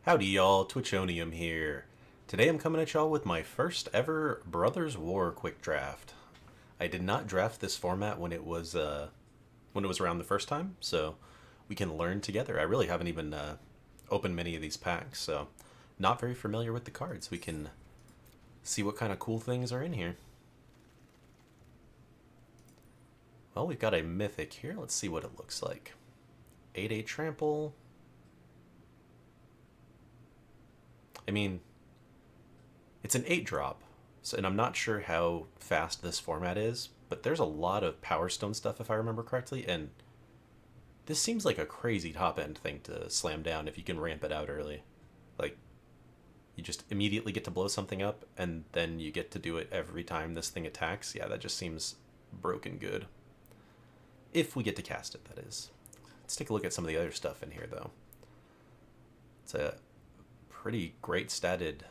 Howdy y'all, Twitchonium here. Today I'm coming at y'all with my first ever Brothers War quick draft. I did not draft this format when it was around the first time, so we can learn together. I really haven't even opened many of these packs, so not very familiar with the cards. We can see what kind of cool things are in here. Well, we've got a mythic here. Let's see what it looks like. 8/8 trample. I mean, it's an 8 drop, so, and I'm not sure how fast this format is, but there's a lot of Power Stone stuff if I remember correctly, and this seems like a crazy top end thing to slam down if you can ramp it out early. Like, you just immediately get to blow something up, and then you get to do it every time this thing attacks. Yeah, that just seems broken good. If we get to cast it, that is. Let's take a look at some of the other stuff in here, though. It's a pretty great statted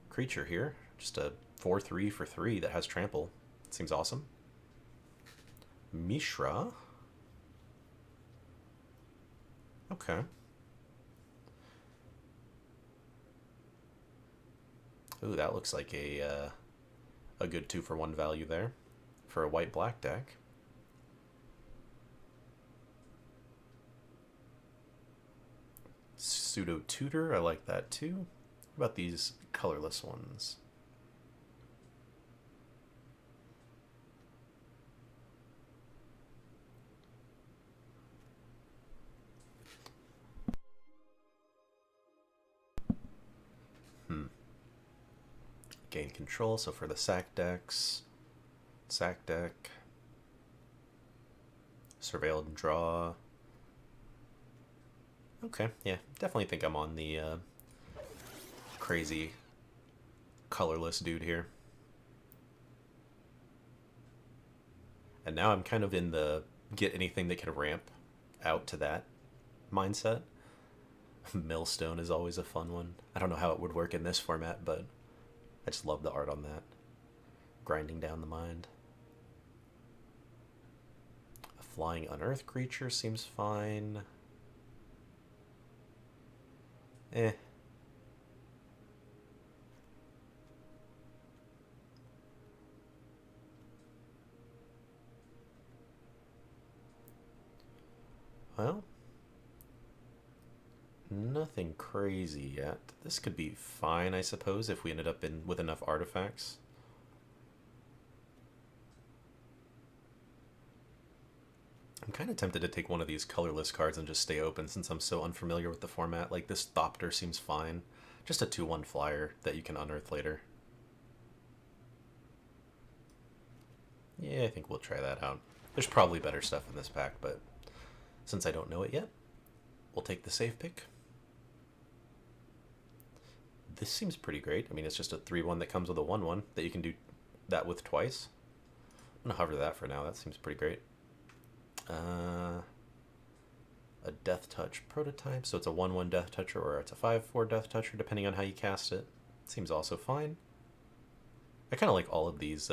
creature here. Just a 4/3 for 3 that has trample. Seems awesome. Mishra. Okay. Ooh, that looks like a good 2-for-1 value there for a white-black deck. Pseudo Tutor, I like that too. What about these colorless ones? Gain control, so for the sack decks, sack deck, surveilled and draw. Okay, yeah, definitely think I'm on the crazy colorless dude here. And now I'm kind of in the get anything that can ramp out to that mindset. Millstone is always a fun one. I don't know how it would work in this format, but I just love the art on that. Grinding down the mind. A flying unearthed creature seems fine. Eh. Well, nothing crazy yet. This could be fine, I suppose, if we ended up with enough artifacts. I'm kind of tempted to take one of these colorless cards and just stay open since I'm so unfamiliar with the format. Like, this Thopter seems fine. Just a 2/1 flyer that you can unearth later. Yeah, I think we'll try that out. There's probably better stuff in this pack, but since I don't know it yet, we'll take the safe pick. This seems pretty great. I mean, it's just a 3/1 that comes with a 1/1 that you can do that with twice. I'm going to hover that for now. That seems pretty great. A Death Touch prototype, so it's a 1/1 Death Toucher or it's a 5/4 Death Toucher, depending on how you cast it. Seems also fine. I kind of like all of these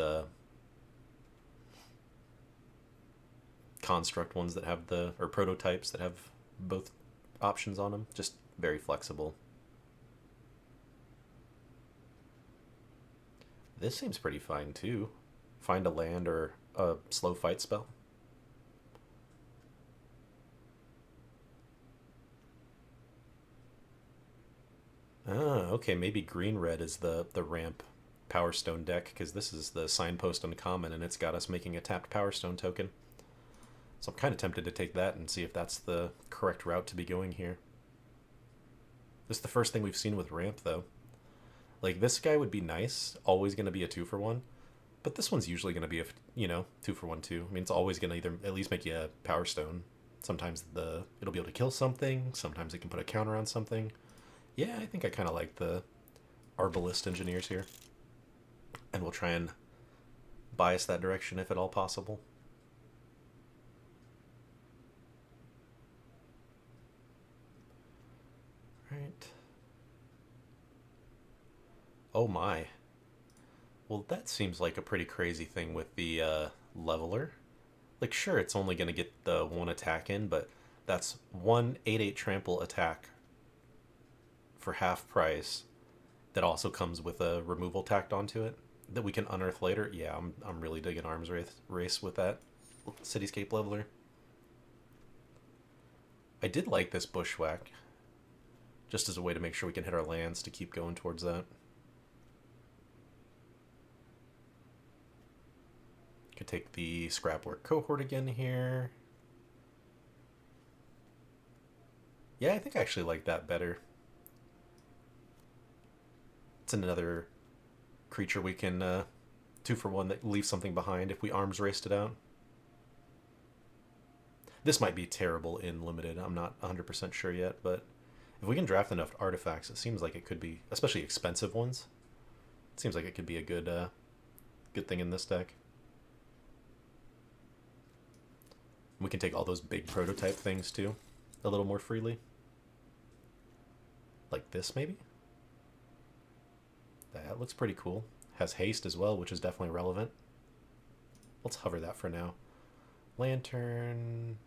construct ones that have or prototypes that have both options on them. Just very flexible. This seems pretty fine too. Find a land or a slow fight spell. Ah, okay, maybe green-red is the ramp Power Stone deck, because this is the Signpost Uncommon, and it's got us making a tapped Power Stone token. So I'm kind of tempted to take that and see if that's the correct route to be going here. This is the first thing we've seen with ramp, though. Like, this guy would be nice, always going to be a 2-for-1, but this one's usually going to be a, 2-for-1 too. I mean, it's always going to either at least make you a Power Stone. Sometimes it'll be able to kill something, sometimes it can put a counter on something. Yeah, I think I kind of like the Arbalist engineers here. And we'll try and bias that direction if at all possible. Right. Oh my. Well, that seems like a pretty crazy thing with the leveler. Like, sure, it's only going to get the one attack in, but that's one 8/8 trample attack for half price that also comes with a removal tacked onto it that we can unearth later. Yeah, I'm really digging Arms Race with that Cityscape Leveler. I did like this Bushwhack, just as a way to make sure we can hit our lands to keep going towards that. Could take the Scrapwork Cohort again here. Yeah, I think I actually like that better. It's another creature we can 2-for-1 that leaves something behind if we Arms Raced it out. This might be terrible in Limited. I'm not 100% sure yet, but if we can draft enough artifacts, it seems like it could be, especially expensive ones. It seems like it could be a good thing in this deck. We can take all those big prototype things too, a little more freely. Like this, maybe? That looks pretty cool. Has haste as well, which is definitely relevant. Let's hover that for now. Lantern.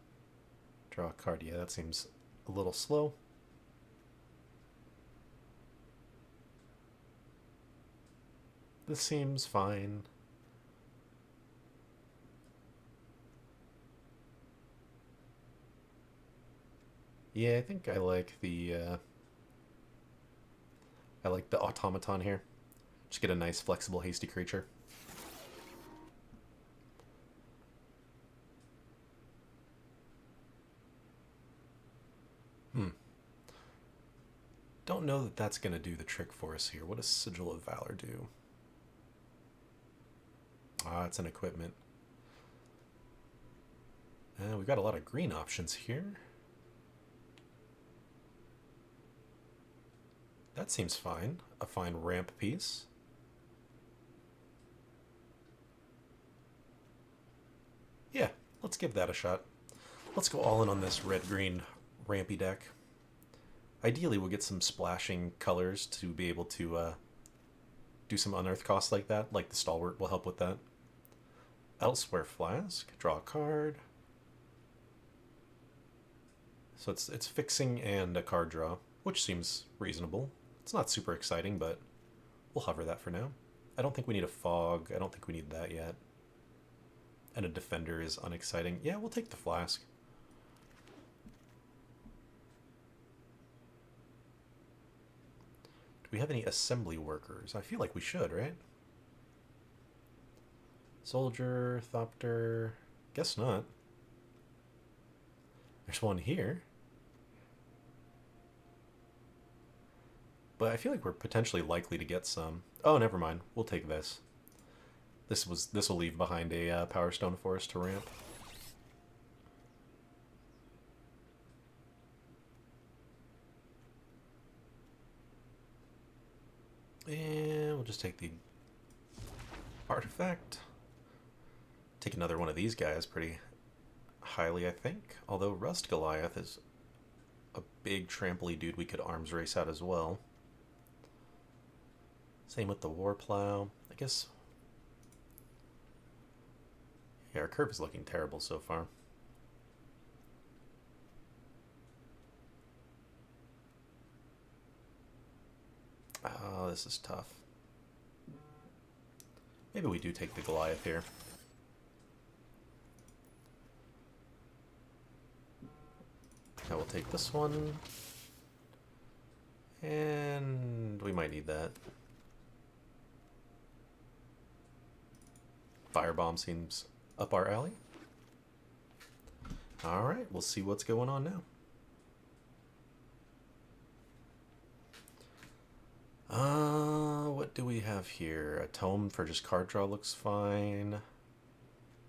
Draw a card. Yeah, that seems a little slow. This seems fine. Yeah, I think I like the automaton here. Just get a nice flexible hasty creature. Don't know that that's going to do the trick for us here. What does Sigil of Valor do? Ah, it's an equipment. We've got a lot of green options here. That seems fine. A fine ramp piece. Yeah, let's give that a shot. Let's go all in on this red-green rampy deck. Ideally, we'll get some splashing colors to be able to do some unearth costs like that. Like the Stalwart will help with that. Elsewhere Flask. Draw a card. So it's fixing and a card draw, which seems reasonable. It's not super exciting, but we'll hover that for now. I don't think we need a Fog. I don't think we need that yet. And a Defender is unexciting. Yeah, we'll take the Flask. Do we have any assembly workers? I feel like we should, right? Soldier, Thopter. Guess not. There's one here. But I feel like we're potentially likely to get some. Oh, never mind. We'll take this. This will leave behind a Power Stone for us to ramp. And we'll just take the artifact. Take another one of these guys pretty highly, I think. Although Rust Goliath is a big tramply dude we could Arms Race out as well. Same with the War Plow. I guess... yeah, our curve is looking terrible so far. Oh, this is tough. Maybe we do take the Goliath here. Now we'll take this one. And we might need that. Firebomb seems up our alley. Alright, we'll see what's going on now. What do we have here? A tome for just card draw looks fine.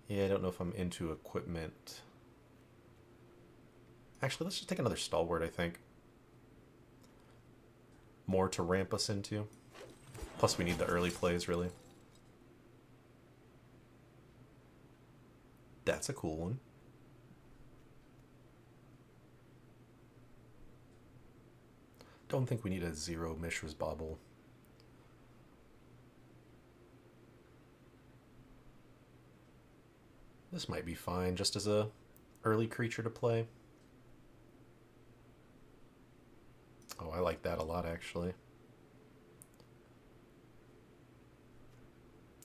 Yeah, I don't know if I'm into equipment. Actually, let's just take another Stalwart, I think. More to ramp us into. Plus we need the early plays, really. That's a cool one. Don't think we need a 0 Mishra's Bauble. This might be fine just as a early creature to play. Oh, I like that a lot, actually.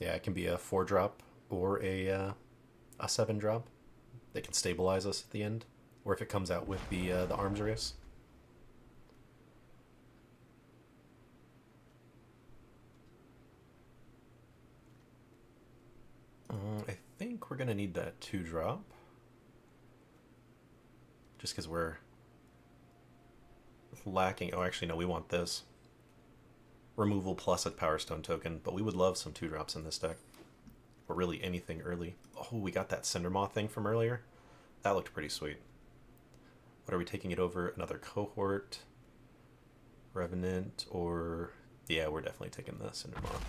Yeah, it can be a 4-drop or a 7-drop. They can stabilize us at the end. Or if it comes out with the arms race. I think we're going to need that 2-drop. Just because we're lacking. Oh, actually, no, we want this. Removal plus a Power Stone token, but we would love some 2-drops in this deck. Or really anything early. Oh, we got that Cindermaw thing from earlier. That looked pretty sweet. What are we taking it over? Another cohort? Revenant? Or... yeah, we're definitely taking the Cindermaw.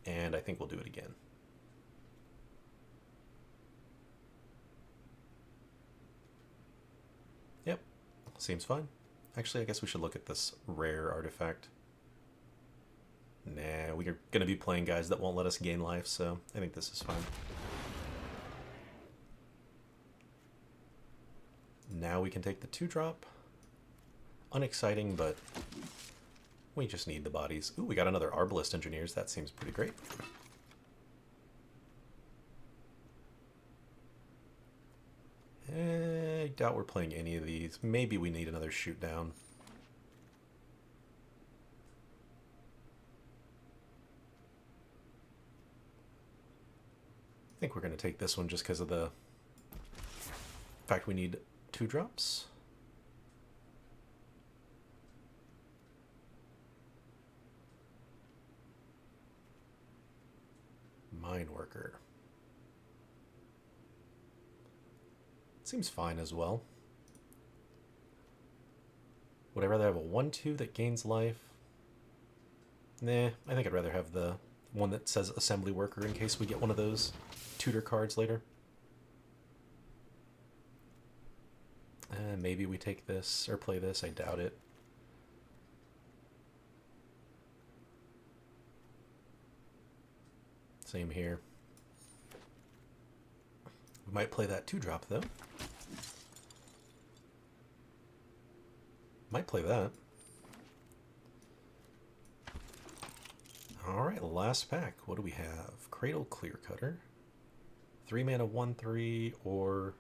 And I think we'll do it again. Yep, seems fine. Actually, I guess we should look at this rare artifact. Nah, we're gonna be playing guys that won't let us gain life, so I think this is fine. Now we can take the 2-drop. Unexciting, but we just need the bodies. Ooh, we got another Arbalist Engineers. That seems pretty great. I doubt we're playing any of these. Maybe we need another shoot down. I think we're going to take this one just because of the fact we need 2-drops. Mine Worker. Seems fine as well. Would I rather have a 1-2 that gains life? Nah, I think I'd rather have the one that says Assembly Worker in case we get one of those tutor cards later. Maybe we take this or play this. I doubt it. Same here. We might play that 2-drop though. Might play that. Alright, last pack. What do we have? Cradle Clear Cutter. 3 mana 1/3 or...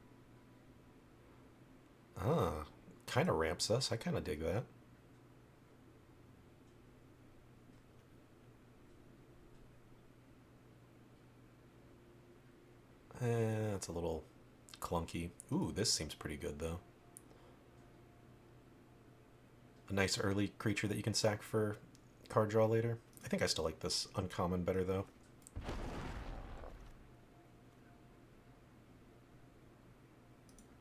ah, kind of ramps us. I kind of dig that. That's a little clunky. Ooh, this seems pretty good though. A nice early creature that you can sack for card draw later. I think I still like this uncommon better though.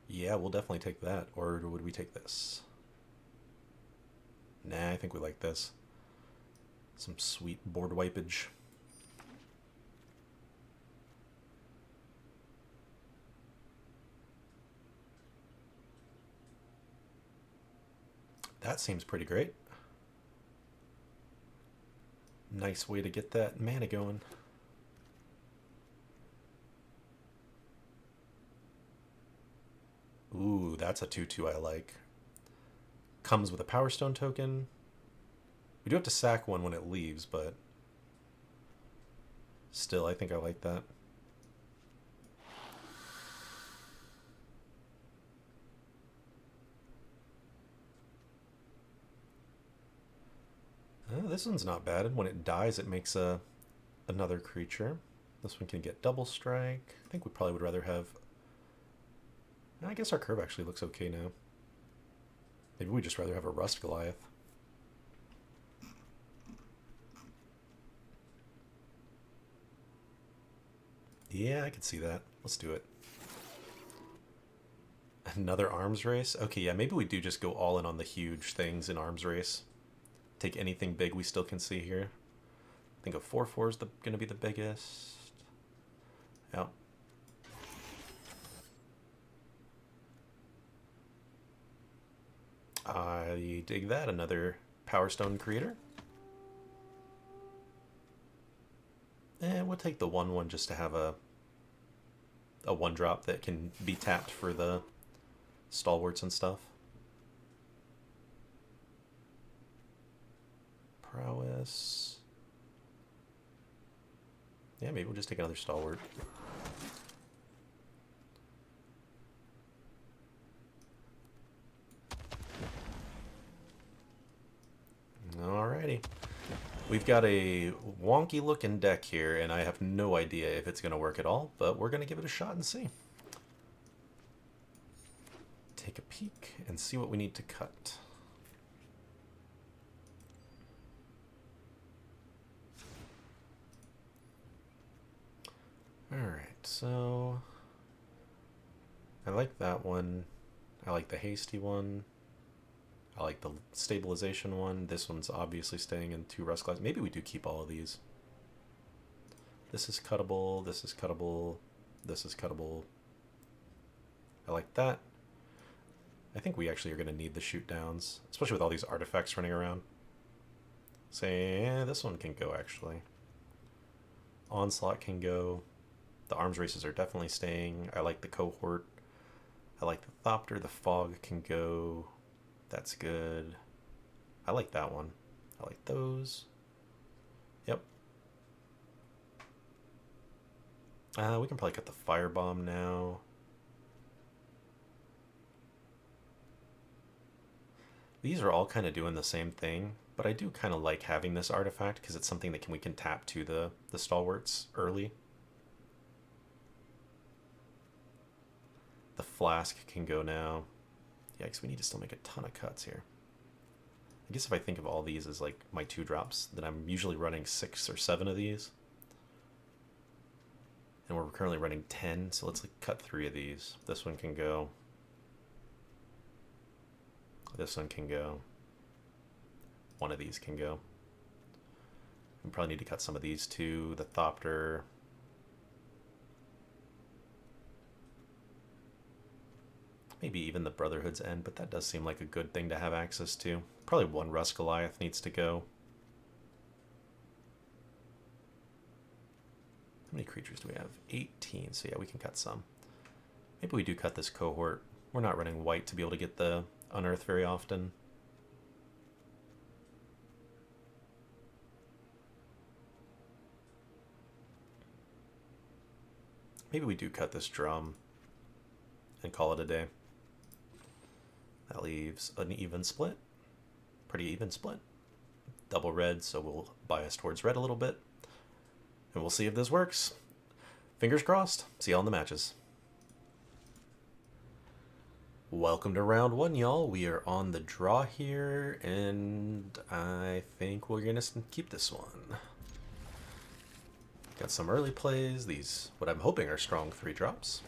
Yeah, we'll definitely take that. Or would we take this? Nah, I think we like this. Some sweet board wipeage. That seems pretty great. Nice way to get that mana going. Ooh, that's a 2/2 I like. Comes with a Power Stone token. We do have to sack one when it leaves, but still, I think I like that. This one's not bad. When it dies, it makes another creature. This one can get double strike. I think we probably would rather have... I guess our curve actually looks okay now. Maybe we'd just rather have a Rust Goliath. Yeah, I could see that. Let's do it. Another arms race? Okay, yeah, maybe we do just go all in on the huge things in arms race. Take anything big we still can see here. I think a 4/4 is going to be the biggest. Yeah. I dig that. Another Power Stone creator. And we'll take the 1/1 just to have a 1-drop that can be tapped for the stalwarts and stuff. guess. Yeah, maybe we'll just take another stalwart. Alrighty. We've got a wonky looking deck here, and I have no idea if it's going to work at all, but we're going to give it a shot and see. Take a peek and see what we need to cut. Alright, so I like that one. I like the hasty one. I like the stabilization one. This one's obviously staying in 2 rust glass. Maybe we do keep all of these. This is cuttable, this is cuttable, this is cuttable. I like that. I think we actually are going to need the shoot downs, especially with all these artifacts running around. Say, yeah, this one can go actually. Onslaught can go. The arms races are definitely staying. I like the cohort. I like the Thopter. The fog can go. That's good. I like that one. I like those. Yep. We can probably cut the firebomb now. These are all kind of doing the same thing, but I do kind of like having this artifact because it's something that we can tap to the stalwarts early. The flask can go now. Yeah, because we need to still make a ton of cuts here. I guess if I think of all these as like my 2-drops, then I'm usually running 6 or 7 of these. And we're currently running 10, so let's like cut 3 of these. This one can go. This one can go. One of these can go. We probably need to cut some of these too. The Thopter. Maybe even the Brotherhood's End, but that does seem like a good thing to have access to. Probably 1 Rust Goliath needs to go. How many creatures do we have? 18, so yeah, we can cut some. Maybe we do cut this cohort. We're not running white to be able to get the Unearth very often. Maybe we do cut this drum and call it a day. That leaves an even split. Pretty even split. Double red, so we'll bias towards red a little bit. And we'll see if this works. Fingers crossed. See y'all in the matches. Welcome to round 1, y'all. We are on the draw here, and I think we're gonna keep this one. Got some early plays. These, what I'm hoping are strong 3-drops.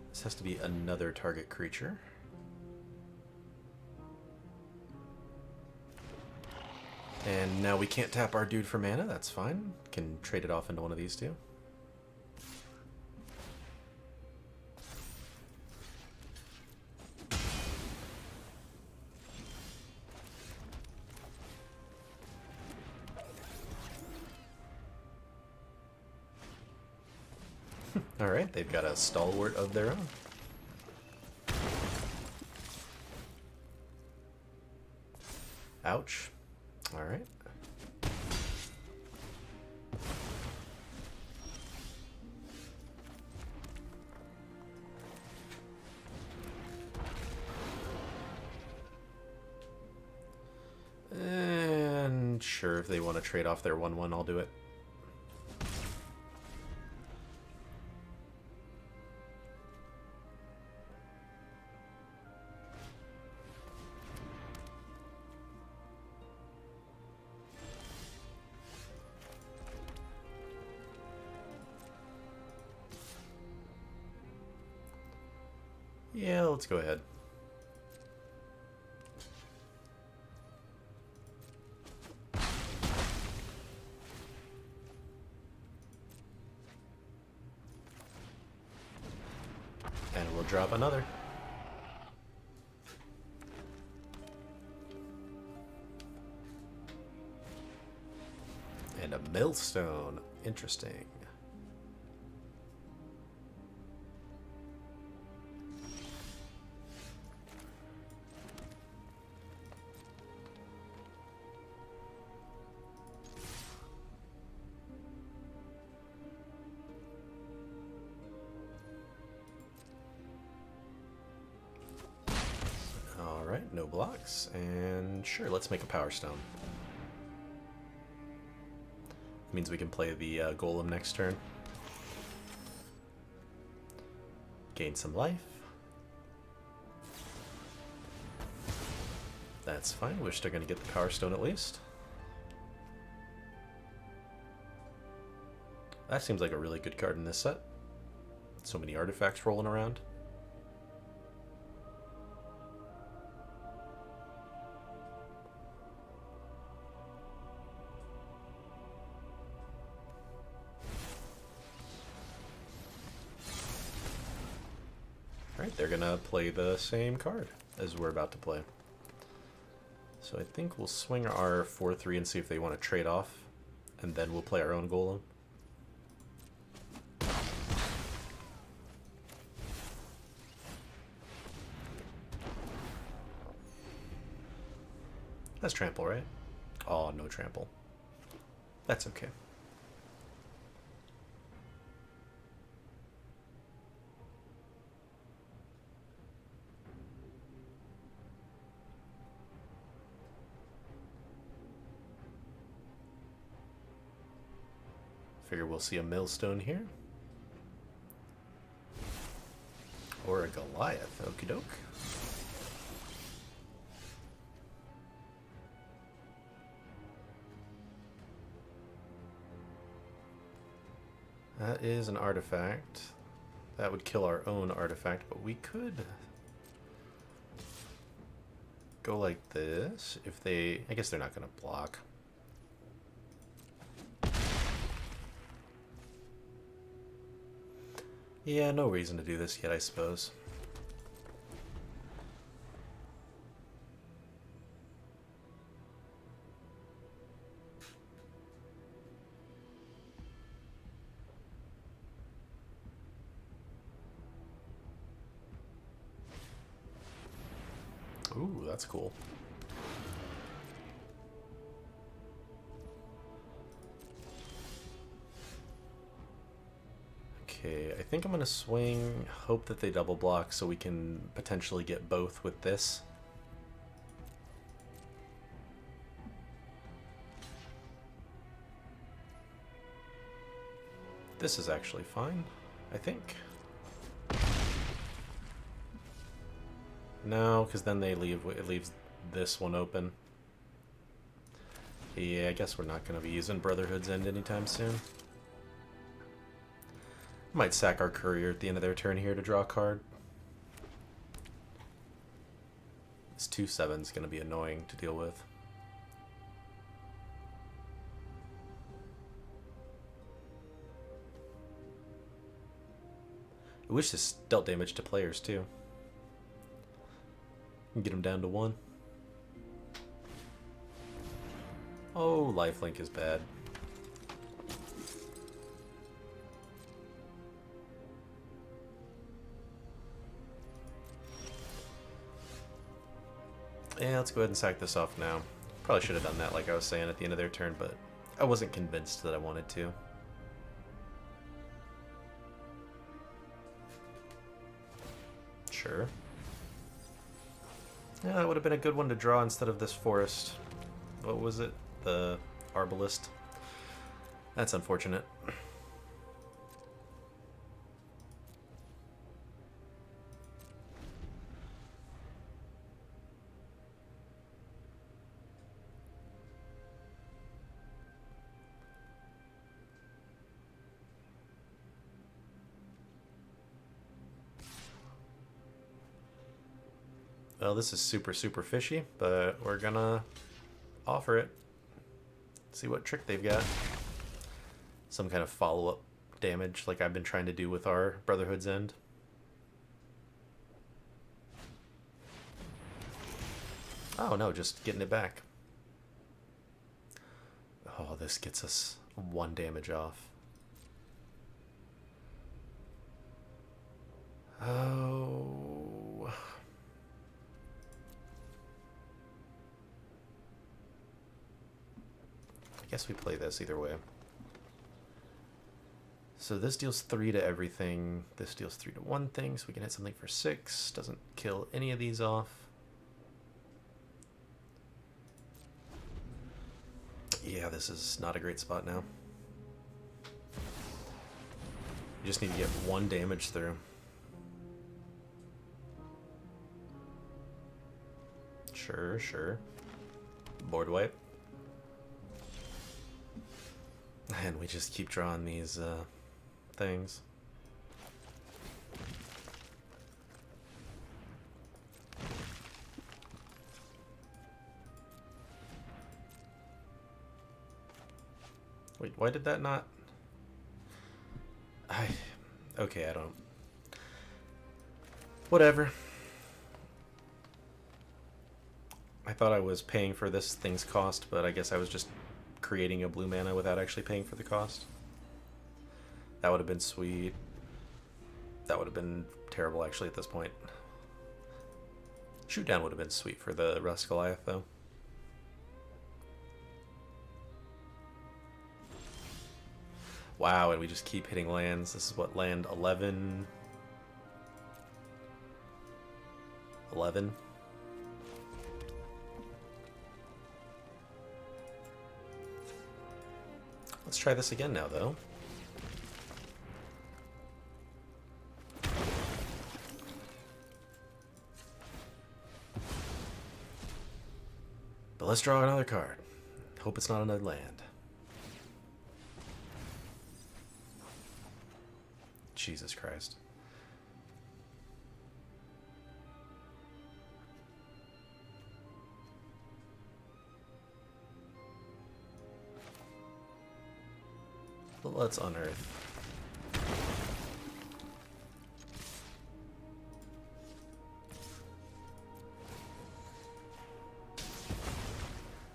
This has to be another target creature. And now we can't tap our dude for mana, that's fine. Can trade it off into one of these two. Alright, they've got a stalwart of their own. Ouch. Alright. And sure, if they want to trade off their 1/1, I'll do it. Yeah, let's go ahead. And we'll drop another. And a millstone. Interesting. Alright, no blocks. And sure, let's make a power stone. Means we can play the golem next turn. Gain some life. That's fine. We're still going to get the power stone at least. That seems like a really good card in this set. So many artifacts rolling around. Alright, they're gonna play the same card as we're about to play. So I think we'll swing our 4-3 and see if they want to trade off, and then we'll play our own golem. That's trample, right? Oh, no trample. That's okay. Figure we'll see a millstone here. Or a Goliath. Okie doke. That is an artifact. That would kill our own artifact, but we could go like this. If they... I guess they're not going to block. Yeah, no reason to do this yet, I suppose. Ooh, that's cool. Okay, I think I'm going to swing, hope that they double block so we can potentially get both with this. This is actually fine, I think. No, because then they leave. It leaves this one open. Yeah, I guess we're not going to be using Brotherhood's End anytime soon. Might sack our courier at the end of their turn here to draw a card. This 2/7 is going to be annoying to deal with. I wish this dealt damage to players too. Get them down to 1. Oh, lifelink is bad. Yeah, let's go ahead and sack this off now. Probably should have done that like I was saying at the end of their turn, but I wasn't convinced that I wanted to. Sure. Yeah, that would have been a good one to draw instead of this forest. What was it? The Arbalist. That's unfortunate. Well, this is super, super fishy, but we're gonna offer it. See what trick they've got. Some kind of follow-up damage like I've been trying to do with our Brotherhood's End. Oh no, just getting it back. Oh, Oh, this gets us 1 damage off. Oh. I guess we play this either way. So this deals 3 to everything. This deals 3 to one thing, so we can hit something for 6. Doesn't kill any of these off. Yeah, this is not a great spot now. You just need to get 1 damage through. Sure, sure. Board wipe. And we just keep drawing these things. Wait, why did that not? Okay, I don't. Whatever. I thought I was paying for this thing's cost, but I guess I was just creating a blue mana without actually paying for the cost. That would have been sweet. That would have been terrible, actually, at this point. Shoot down would have been sweet for the Rust Goliath, though. Wow, and we just keep hitting lands. This is what, land 11? 11? Let's try this again now, though. But let's draw another card. Hope it's not another land. Jesus Christ. Let's unearth.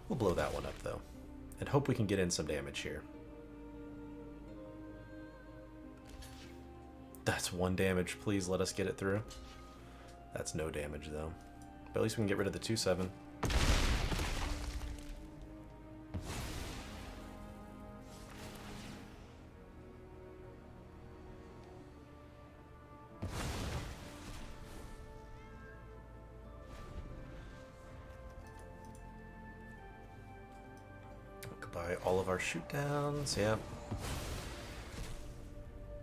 We'll blow that one up, though, and hope we can get in some damage here. That's 1 damage. Please let us get it through. That's no damage, though. But at least we can get rid of the 2/7. Goodbye all of our shoot downs. Yep.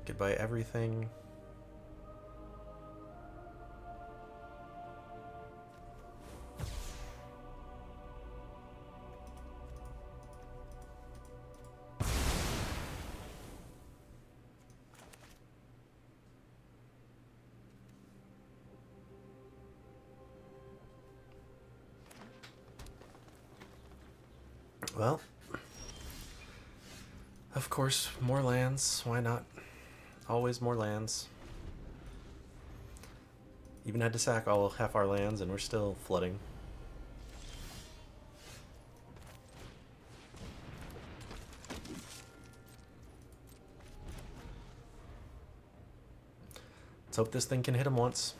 Goodbye everything. Well, of course, more lands. Why not? Always more lands. Even had to sack half our lands, and we're still flooding. Let's hope this thing can hit him once.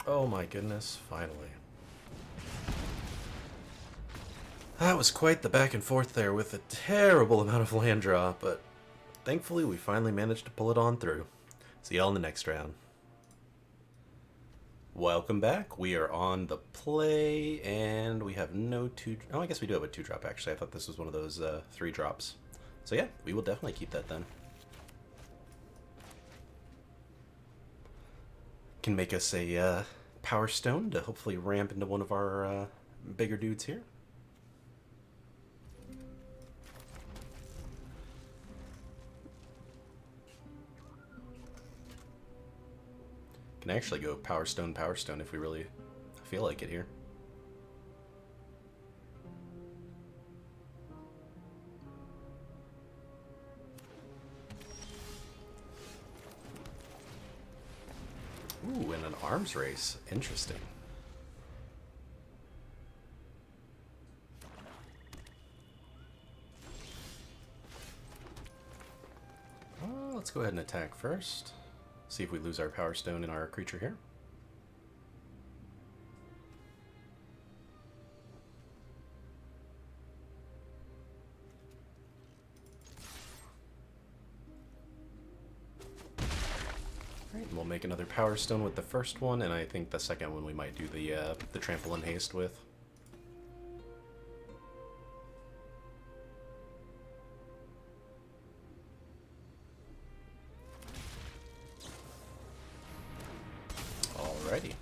Oh my goodness, finally. That was quite the back and forth there with a terrible amount of land draw, but thankfully we finally managed to pull it on through. See y'all in the next round. Welcome back. We are on the play, and we have no 2... Oh, I guess we do have a 2-drop, actually. I thought this was one of those 3-drops. So yeah, we will definitely keep that then. Can make us a Power Stone to hopefully ramp into one of our bigger dudes here. Can actually go Power Stone if we really feel like it here. arms race. Interesting. Let's go ahead and attack first. See if we lose our Power Stone in our creature here. Alright, we'll make another Power Stone with the first one, and I think the second one we might do the Trample and Haste with. Alrighty.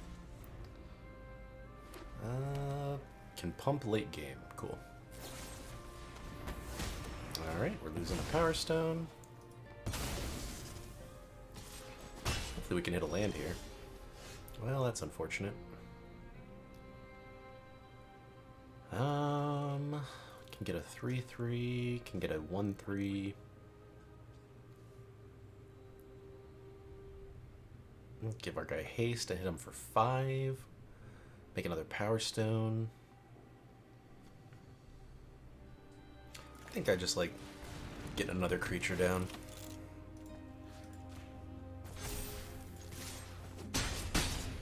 Can pump late game. Cool. Alright, we're losing a Power Stone. Hopefully we can hit a land here. Well, that's unfortunate. Can get a 3/3, can get a 1/3. Give our guy haste and hit him for 5. Make another Power Stone. I think I just like getting another creature down.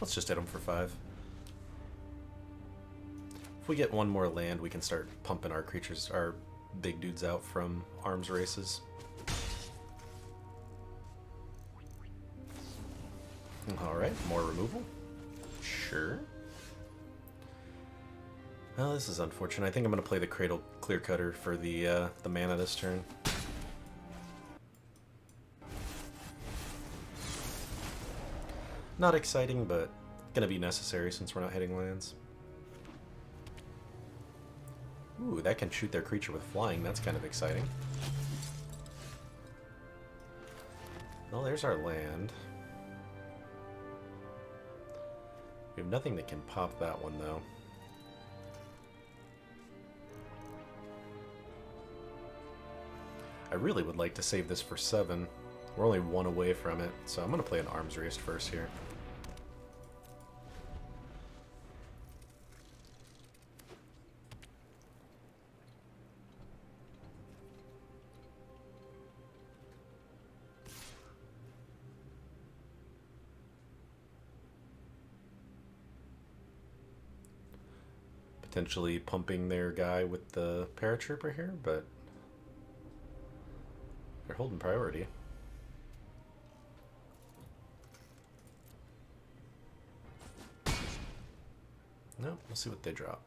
Let's just hit him for 5. If we get one more land, we can start pumping our creatures, our big dudes out from arms races. Alright, more removal. Sure. Well, this is unfortunate. I think I'm going to play the Cradle Clear Cutter for the mana this turn. Not exciting, but going to be necessary since we're not hitting lands. Ooh, that can shoot their creature with flying. That's kind of exciting. Well, there's our land. We have nothing that can pop that one, though. I really would like to save this for 7. We're only 1 away from it, so I'm going to play an arms race first here. Potentially pumping their guy with the Paratrooper here, but they're holding priority. No, we'll see what they drop.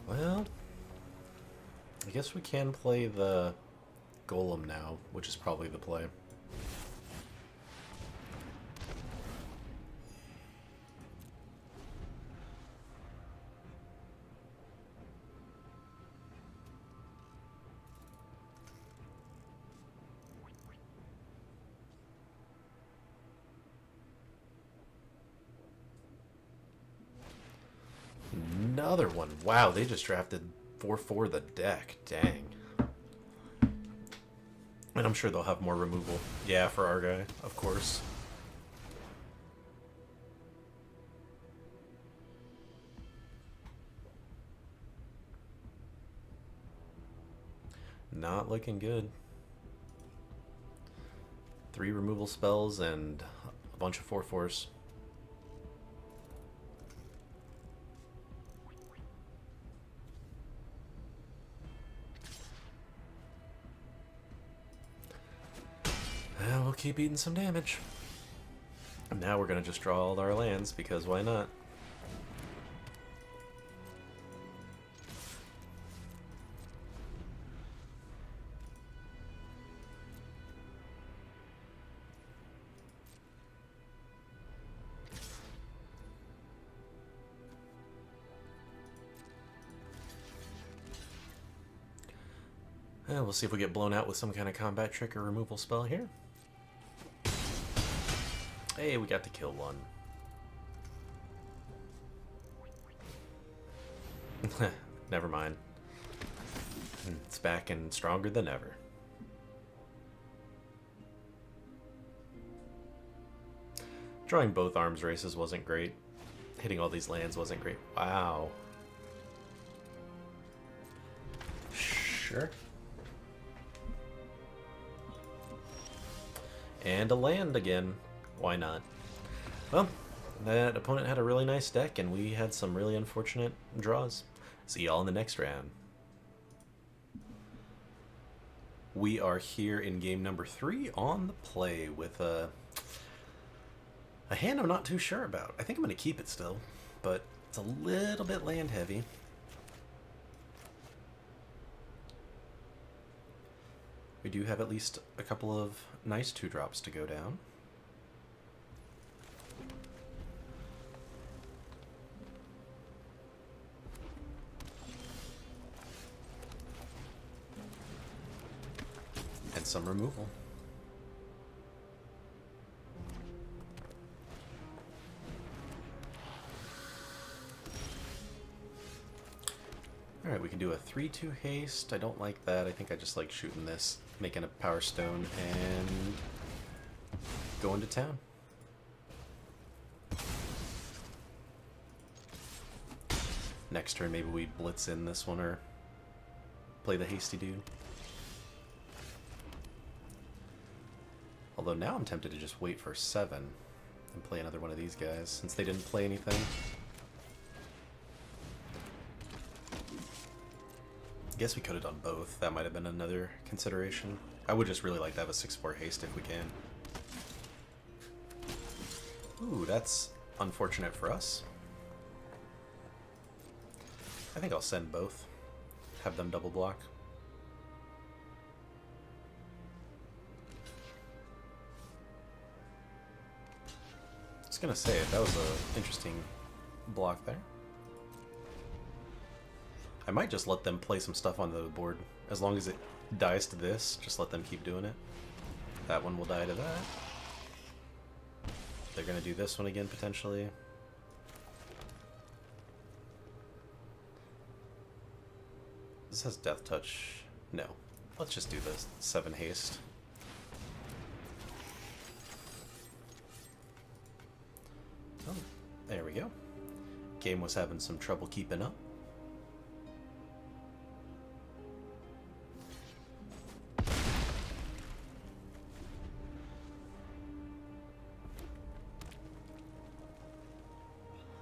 Well, I guess we can play the Golem now, which is probably the play. Another one. Wow, they just drafted 4/4 the deck. Dang. And I'm sure they'll have more removal. Yeah, for our guy, of course. Not looking good. 3 removal spells and a bunch of 4/4s. We'll keep eating some damage. And now we're going to just draw all our lands, because why not? We'll see if we get blown out with some kind of combat trick or removal spell here. Hey, we got to kill one. Never mind. It's back and stronger than ever. Drawing both arms races wasn't great. Hitting all these lands wasn't great. Wow. Sure. And a land again. Why not? Well, that opponent had a really nice deck, and we had some really unfortunate draws. See y'all in the next round. We are here in game number 3 on the play with a hand I'm not too sure about. I think I'm going to keep it still, but it's a little bit land heavy. We do have at least a couple of nice 2-drops to go down. And some removal. Alright, we can do a 3-2 haste. I don't like that. I think I just like shooting this, making a Power Stone, and going to town. Next turn, maybe we blitz in this one or play the hasty dude. Although now I'm tempted to just wait for 7 and play another one of these guys, since they didn't play anything. I guess we could have done both. That might have been another consideration. I would just really like to have a 6-4 haste if we can. Ooh, that's unfortunate for us. I think I'll send both. Have them double block. I was gonna say, that was an interesting block there. I might just let them play some stuff on the board. As long as it dies to this, just let them keep doing it. That one will die to that. They're gonna do this one again, potentially. This has Death Touch. No. Let's just do this 7 haste. Oh, there we go. Game was having some trouble keeping up.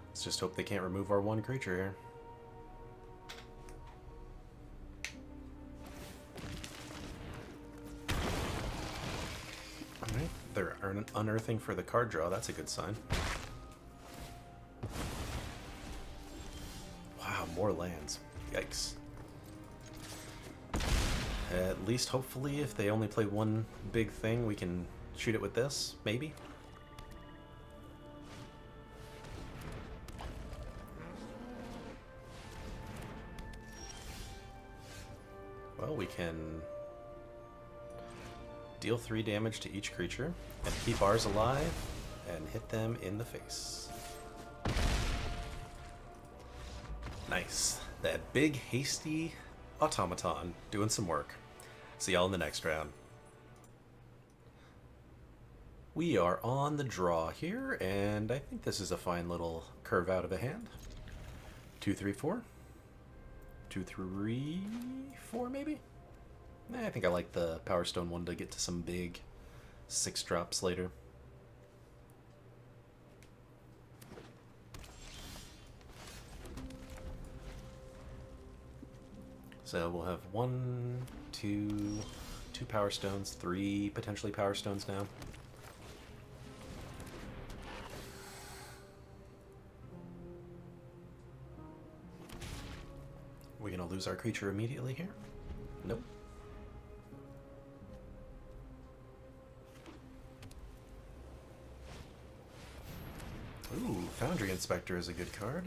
Let's just hope they can't remove our 1 creature here. Alright, they're unearthing for the card draw. That's a good sign. Wow, more lands. Yikes. At least, hopefully, if they only play 1 big thing, we can shoot it with this, maybe? Well, we can deal 3 damage to each creature and keep ours alive and hit them in the face. Nice. That big, hasty automaton doing some work. See y'all in the next round. We are on the draw here, and I think this is a fine little curve out of a hand. 2, 3, 4. 2, 3, 4 maybe? I think I like the Power Stone one to get to some big 6-drops later. So we'll have 1, 2 Power Stones, 3 potentially Power Stones now. We're gonna lose our creature immediately here? Nope. Ooh, Foundry Inspector is a good card.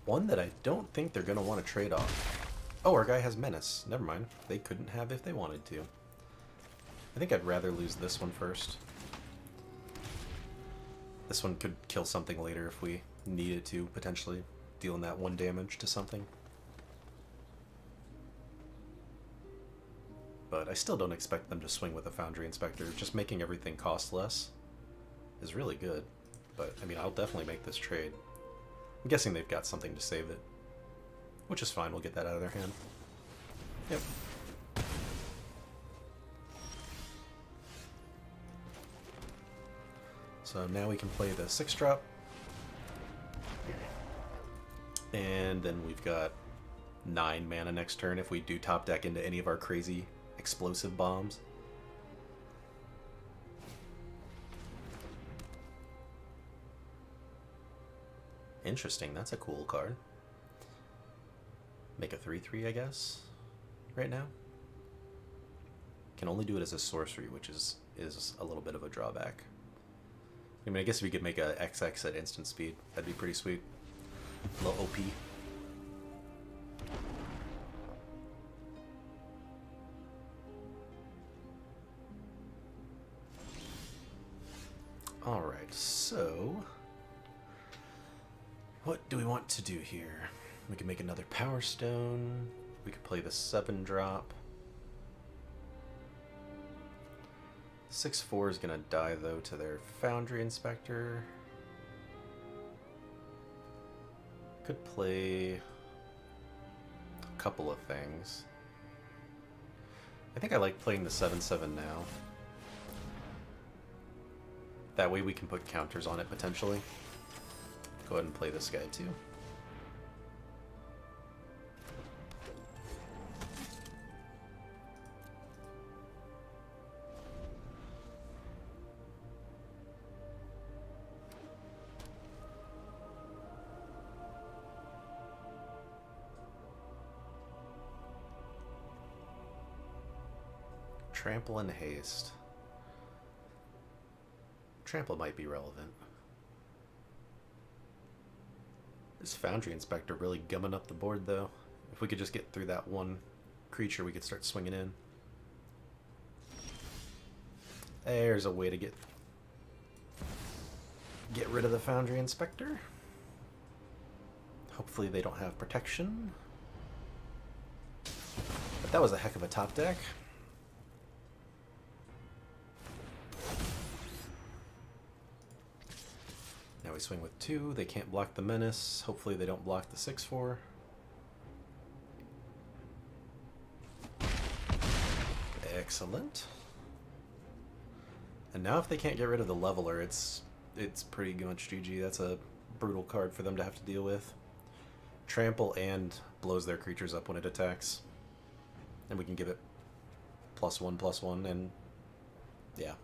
One that I don't think they're gonna want to trade off. Oh, our guy has Menace. Never mind. They couldn't have if they wanted to. I think I'd rather lose this one first. This one could kill something later if we needed to, potentially. dealing that 1 damage to something. But I still don't expect them to swing with a Foundry Inspector. Just making everything cost less is really good. But, I mean, I'll definitely make this trade. I'm guessing they've got something to save it. Which is fine, we'll get that out of their hand. Yep. So now we can play the 6-drop. And then we've got 9 mana next turn if we do top deck into any of our crazy explosive bombs. Interesting, that's a cool card. Make a 3/3, I guess, right now. Can only do it as a sorcery, which is a little bit of a drawback. I mean, I guess if we could make a XX at instant speed, that'd be pretty sweet. A little OP. Alright, so what do we want to do here? We could make another Power Stone. We could play the 7-drop. 6/4 is gonna die though to their Foundry Inspector. Could play a couple of things. I think I like playing the 7/7 now. That way we can put counters on it potentially. Go ahead and play this guy too. Trample and haste. Trample might be relevant. This Foundry Inspector really gumming up the board though. If we could just get through that one creature, we could start swinging in. There's a way to get rid of the Foundry Inspector. Hopefully they don't have protection. But that was a heck of a top deck. Now we swing with 2. They can't block the Menace. Hopefully they don't block the 6/4. Excellent. And now if they can't get rid of the Leveler, it's pretty much GG. That's a brutal card for them to have to deal with. Trample and blows their creatures up when it attacks. And we can give it +1/+1 and yeah.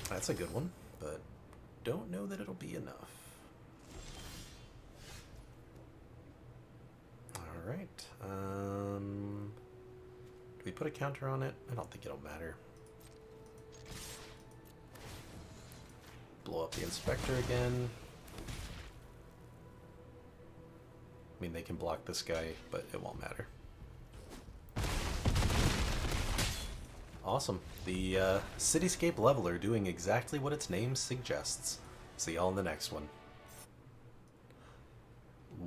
That's a good one, but don't know that it'll be enough. Alright, do we put a counter on it? I don't think it'll matter. Blow up the Inspector again. I mean, they can block this guy, but it won't matter. Awesome. The Cityscape Leveler doing exactly what its name suggests. See y'all in the next one.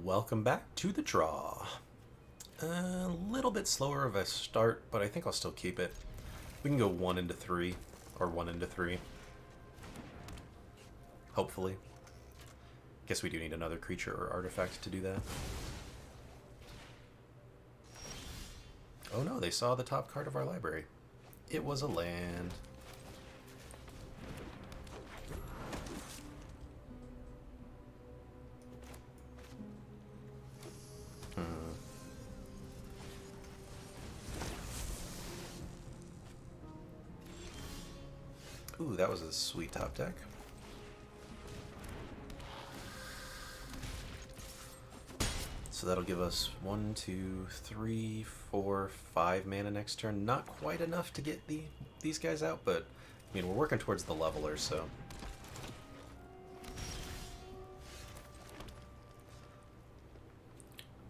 Welcome back to the draw. A little bit slower of a start, but I think I'll still keep it. We can go 1 into 3, or 1 into 3. Hopefully. Guess we do need another creature or artifact to do that. Oh no, they saw the top card of our library. It was a land. Ooh, that was a sweet top deck. So that'll give us 1, 2, 3, 4, 5 mana next turn. Not quite enough to get these guys out, but I mean, we're working towards the Leveler, so.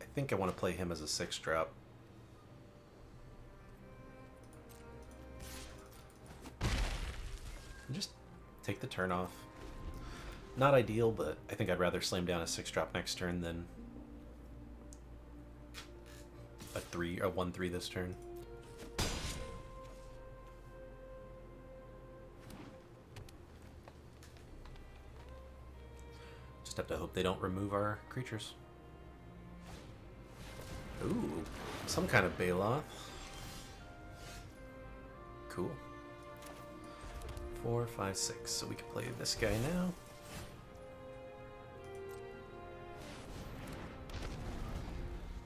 I think I want to play him as a 6-drop. Just take the turn off. Not ideal, but I think I'd rather slam down a 6-drop next turn than a 1/3 this turn. Just have to hope they don't remove our creatures. Ooh, some kind of Baloth. Cool. 4, 5, 6. So we can play this guy now.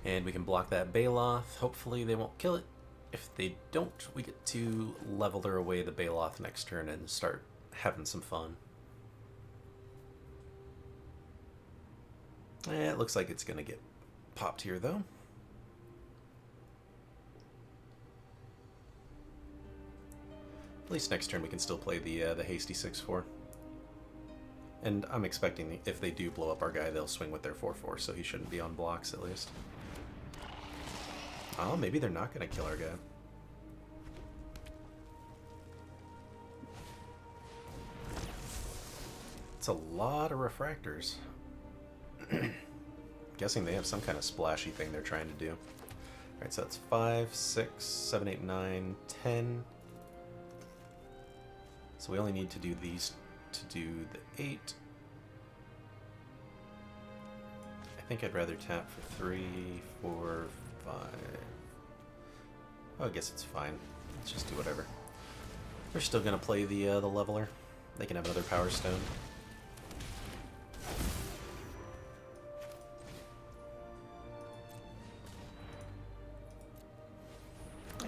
And we can block that Baloth. Hopefully they won't kill it. If they don't, we get to leveler away the Baloth next turn and start having some fun. It looks like it's going to get popped here, though. At least next turn we can still play the hasty 6/4. And I'm expecting if they do blow up our guy, they'll swing with their 4/4, so he shouldn't be on blocks at least. Oh, maybe they're not going to kill our guy. It's a lot of refractors. Guessing they have some kind of splashy thing they're trying to do. Alright, so that's 5, 6, 7, 8, 9, 10. So we only need to do these to do the 8. I think I'd rather tap for 3, 4, 5. Oh, I guess it's fine. Let's just do whatever. We're still gonna play the leveler. They can have another Power Stone.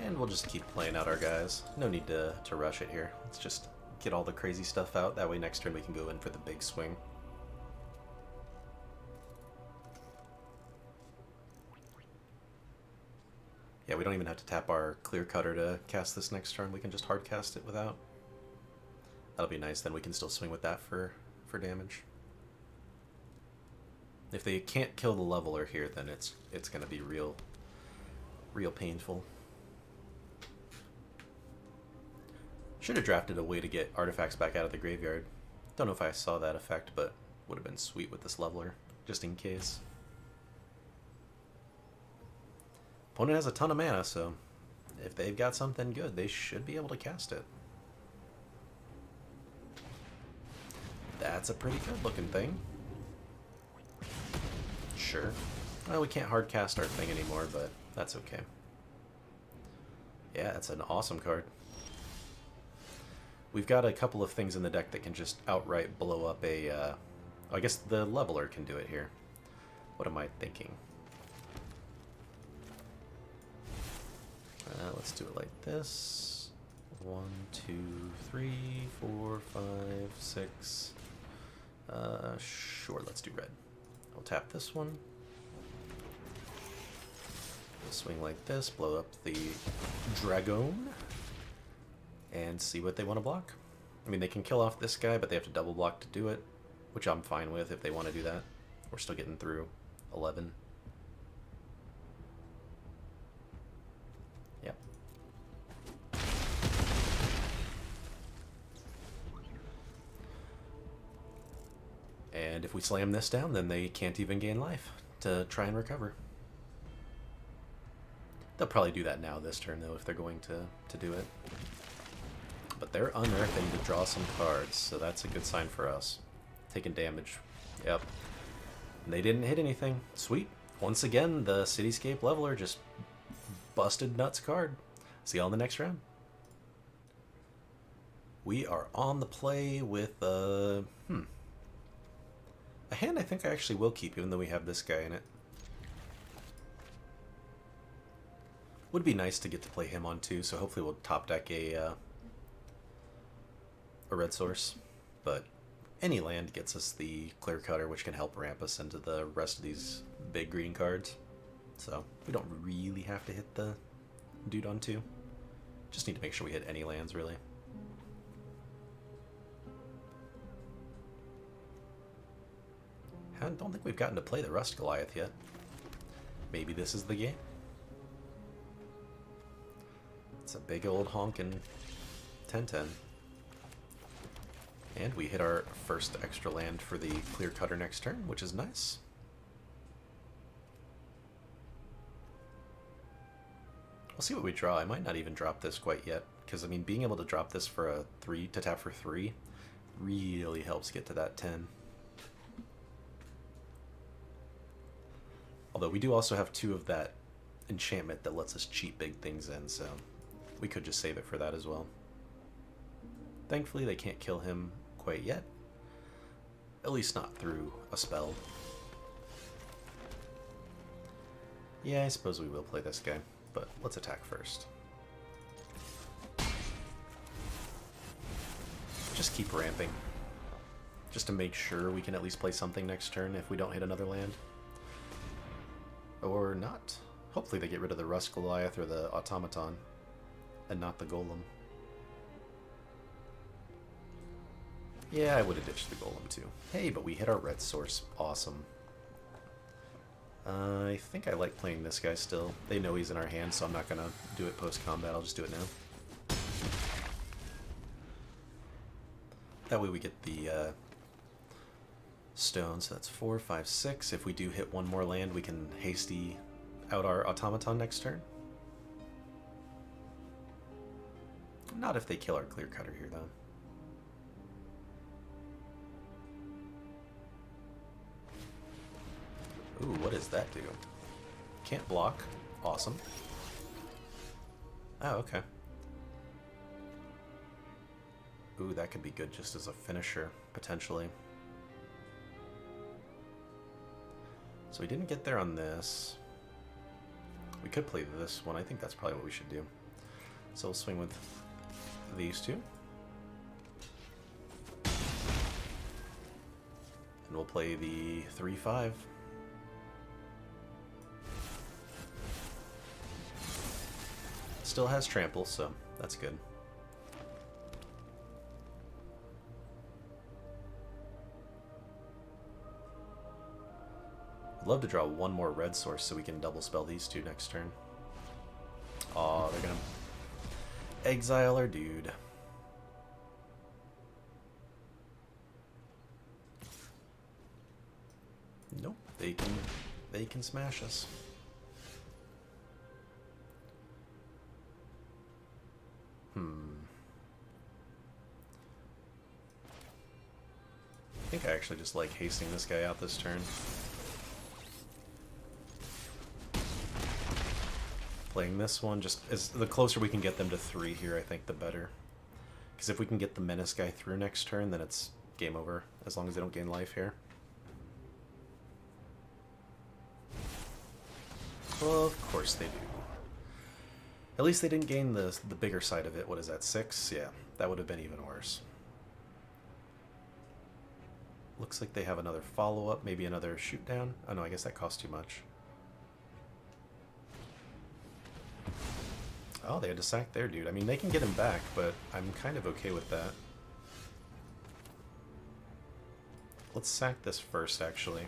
And we'll just keep playing out our guys. No need to rush it here. Let's just get all the crazy stuff out. That way next turn we can go in for the big swing. Yeah, we don't even have to tap our Clear Cutter to cast this next turn. We can just hard cast it without. That'll be nice. Then we can still swing with that for damage. If they can't kill the leveler here, then it's going to be real painful. Should have drafted a way to get artifacts back out of the graveyard. Don't know if I saw that effect, but would have been sweet with this leveler, just in case. Opponent has a ton of mana, so if they've got something good, they should be able to cast it. That's a pretty good looking thing. Sure. Well, we can't hard cast our thing anymore, but that's okay. Yeah, it's an awesome card. We've got a couple of things in the deck that can just outright blow up a... I guess the leveler can do it here. What am I thinking? Let's do it like this. 1, 2, 3, 4, 5, 6. Sure, let's do red. I'll tap this one. We'll swing like this, blow up the Dragon, and see what they want to block. I mean, they can kill off this guy, but they have to double block to do it, which I'm fine with if they want to do that. We're still getting through 11. Yep. And if we slam this down, then they can't even gain life to try and recover. They'll probably do that now this turn, though, if they're going to do it. But they're unearthing to draw some cards, so that's a good sign for us. Taking damage. Yep. They didn't hit anything. Sweet. Once again, the Cityscape Leveler just busted nuts card. See you all in the next round. We are on the play with a hand I think I actually will keep, even though we have this guy in it. Would be nice to get to play him on too, so hopefully we'll top deck a red source. But any land gets us the Clear Cutter, which can help ramp us into the rest of these big green cards. So we don't really have to hit the dude on 2. Just need to make sure we hit any lands, really. I don't think we've gotten to play the Rust Goliath yet. Maybe this is the game. It's a big old honkin' 10-10. And we hit our first extra land for the clear cutter next turn, which is nice. We'll see what we draw. I might not even drop this quite yet, because I mean, being able to drop this for a 3 to tap for 3 really helps get to that 10. Although we do also have 2 of that enchantment that lets us cheat big things in, so we could just save it for that as well. Thankfully, they can't kill him quite yet. At least not through a spell. Yeah, I suppose we will play this guy, but let's attack first. Just keep ramping. Just to make sure we can at least play something next turn if we don't hit another land. Or not. Hopefully they get rid of the Rust Goliath or the Automaton, and not the Golem. Yeah, I would have ditched the Golem too. Hey, but we hit our red source. Awesome. I think I like playing this guy still. They know he's in our hand, so I'm not going to do it post-combat. I'll just do it now. That way we get the stone. So that's 4, 5, 6. If we do hit one more land, we can hasty out our Automaton next turn. Not if they kill our clear cutter here, though. Ooh, what does that do? Can't block. Awesome. Oh, okay. Ooh, that could be good just as a finisher, potentially. So we didn't get there on this. We could play this one. I think that's probably what we should do. So we'll swing with these two. And we'll play the 3-5. Still has trample, so that's good. I'd love to draw one more red source so we can double spell these two next turn. Aw, they're gonna exile our dude. Nope, they can smash us. I think I actually just like hasting this guy out this turn. Playing this one, just as the closer we can get them to 3 here, I think the better. Because if we can get the menace guy through next turn, then it's game over, as long as they don't gain life here. Well, of course they do. At least they didn't gain the bigger side of it. What is that, 6? Yeah, that would have been even worse. Looks like they have another follow-up, maybe another shoot-down. Oh no, I guess that costs too much. Oh, they had to sack their dude. I mean, they can get him back, but I'm kind of okay with that. Let's sack this first, actually.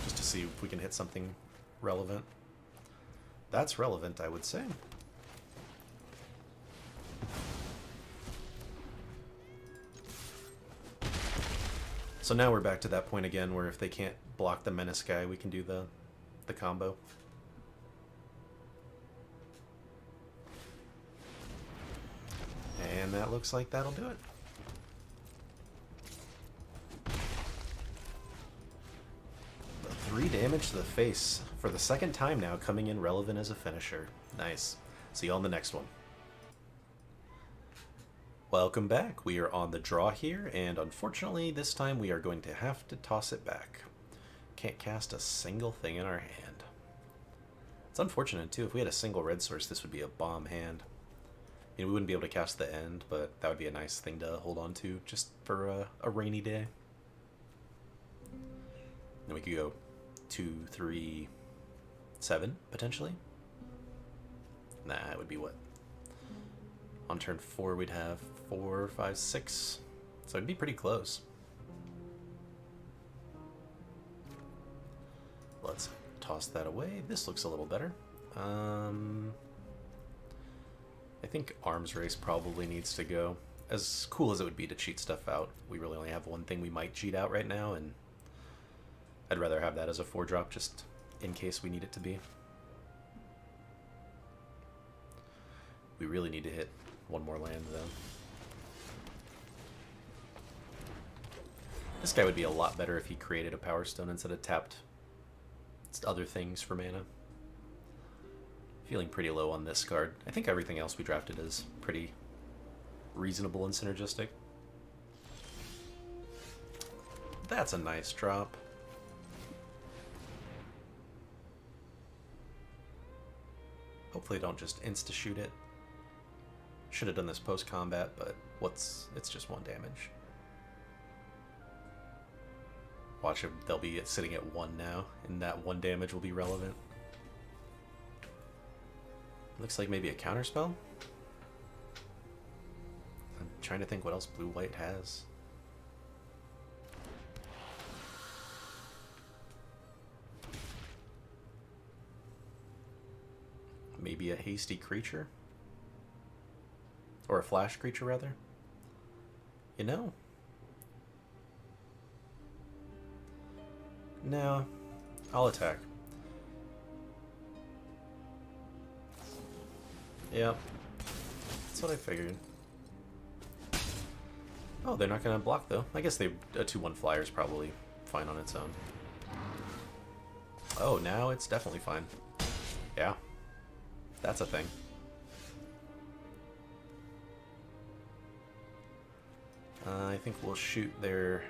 Just to see if we can hit something relevant. That's relevant, I would say. So now we're back to that point again where if they can't block the menace guy, we can do the combo. And that looks like that'll do it. The 3 damage to the face for the second time now, coming in relevant as a finisher. Nice. See you on the next one. Welcome back. We are on the draw here, and unfortunately this time we are going to have to toss it back. Can't cast a single thing in our hand. It's unfortunate too. If we had a single red source, this would be a bomb hand. You know, we wouldn't be able to cast the end, but that would be a nice thing to hold on to just for a rainy day. Then we could go 2, 3, 7 potentially. Nah, it would be what? On turn 4 we'd have 4, 5, 6. So it'd be pretty close. Let's toss that away. This looks a little better. I think Arms Race probably needs to go. as cool as it would be to cheat stuff out, we really only have one thing we might cheat out right now, and I'd rather have that as a 4-drop just in case we need it to be. We really need to hit one more land, though. This guy would be a lot better if he created a Power Stone instead of tapped other things for mana. Feeling pretty low on this card. I think everything else we drafted is pretty reasonable and synergistic. That's a nice drop. Hopefully don't just insta-shoot it. Should have done this post-combat, but it's just 1 damage. Watch it, they'll be sitting at 1 now, and that 1 damage will be relevant. Looks like maybe a counterspell? I'm trying to think what else blue-white has. Maybe a hasty creature? Or a flash creature, rather? You know? No. I'll attack. Yep. That's what I figured. Oh, they're not going to block, though. I guess a 2-1 flyer is probably fine on its own. Oh, now it's definitely fine. Yeah. That's a thing. I think we'll shoot their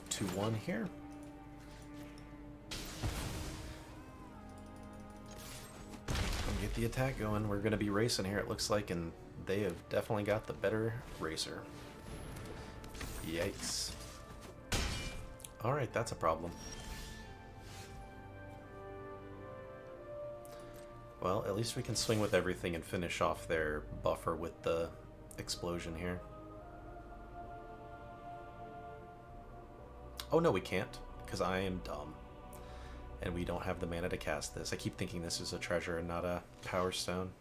2-1 here. Get the attack going. We're going to be racing here, it looks like, and they have definitely got the better racer. Yikes. Alright, that's a problem. Well, at least we can swing with everything and finish off their buffer with the explosion here. Oh no, we can't, because I am dumb. And we don't have the mana to cast this. I keep thinking this is a treasure and not a Power Stone.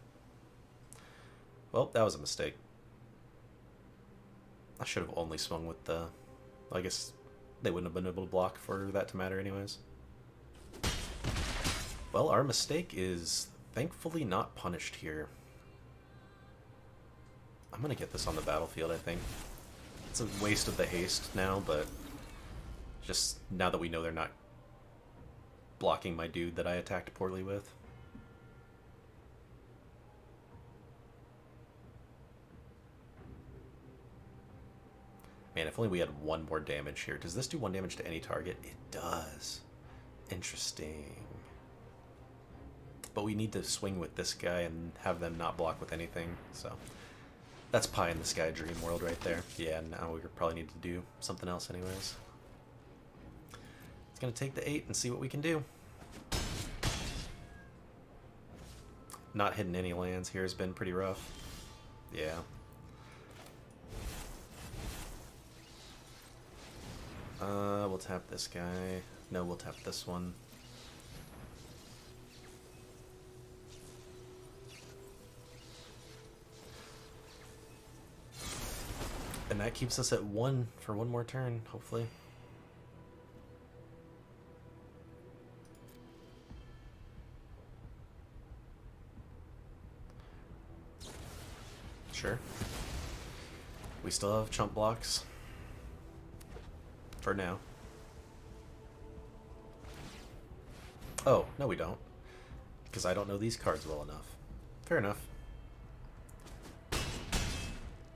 Well, that was a mistake. I should have only swung with the... I guess they wouldn't have been able to block for that to matter anyways. Well, our mistake is thankfully not punished here. I'm gonna get this on the battlefield, I think. It's a waste of the haste now, but just now that we know they're not blocking my dude that I attacked poorly with. Man, if only we had 1 more damage here. Does this do 1 damage to any target? It does. Interesting. But we need to swing with this guy and have them not block with anything, so... That's pie in the sky dream world right there. Yeah, now we probably need to do something else anyways. It's gonna take the 8 and see what we can do. Not hitting any lands here has been pretty rough. Yeah. We'll tap this guy. No, we'll tap this one. And that keeps us at 1 for 1 more turn, hopefully. Sure. We still have chump blocks. For now. Oh, no we don't. Because I don't know these cards well enough. Fair enough.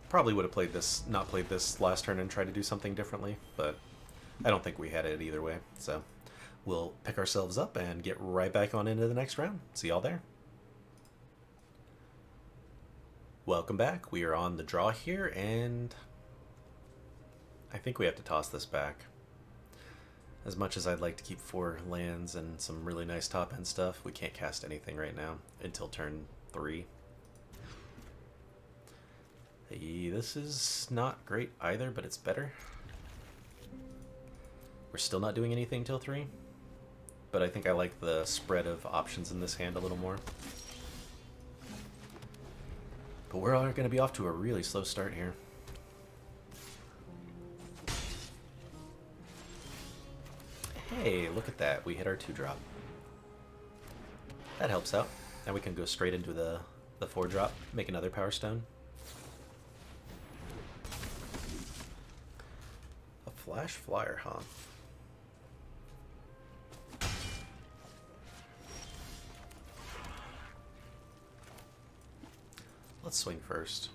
Probably would have played this, not played this last turn and tried to do something differently, but I don't think we had it either way. So we'll pick ourselves up and get right back on into the next round. See y'all there. Welcome back. We are on the draw here, and I think we have to toss this back. As much as I'd like to keep 4 lands and some really nice top-end stuff, we can't cast anything right now until turn 3. Hey, this is not great either, but it's better. We're still not doing anything till 3, but I think I like the spread of options in this hand a little more. But we're going to be off to a really slow start here. Hey, look at that. We hit our 2-drop. That helps out. Now we can go straight into the 4-drop, make another Power Stone. A Flash Flyer, huh? Let's swing first.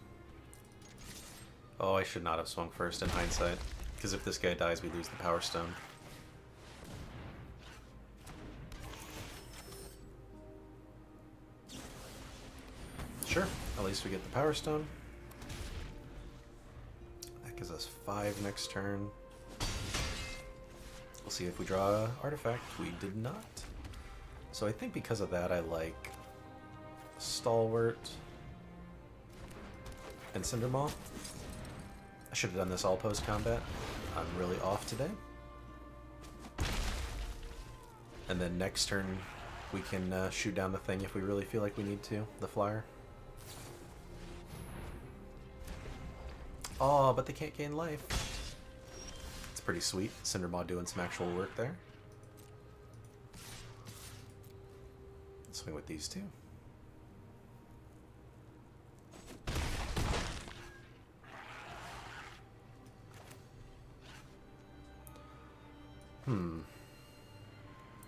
Oh, I should not have swung first in hindsight, because if this guy dies, we lose the Power Stone. Sure, at least we get the Power Stone. That gives us 5 next turn. We'll see if we draw an artifact. We did not. So I think because of that, I like Stalwart and Cindermaw. I should have done this all post-combat. I'm really off today. And then next turn, we can shoot down the thing if we really feel like we need to, the flyer. Oh, but they can't gain life. It's pretty sweet. Cindermaw doing some actual work there. Let's swing with these two.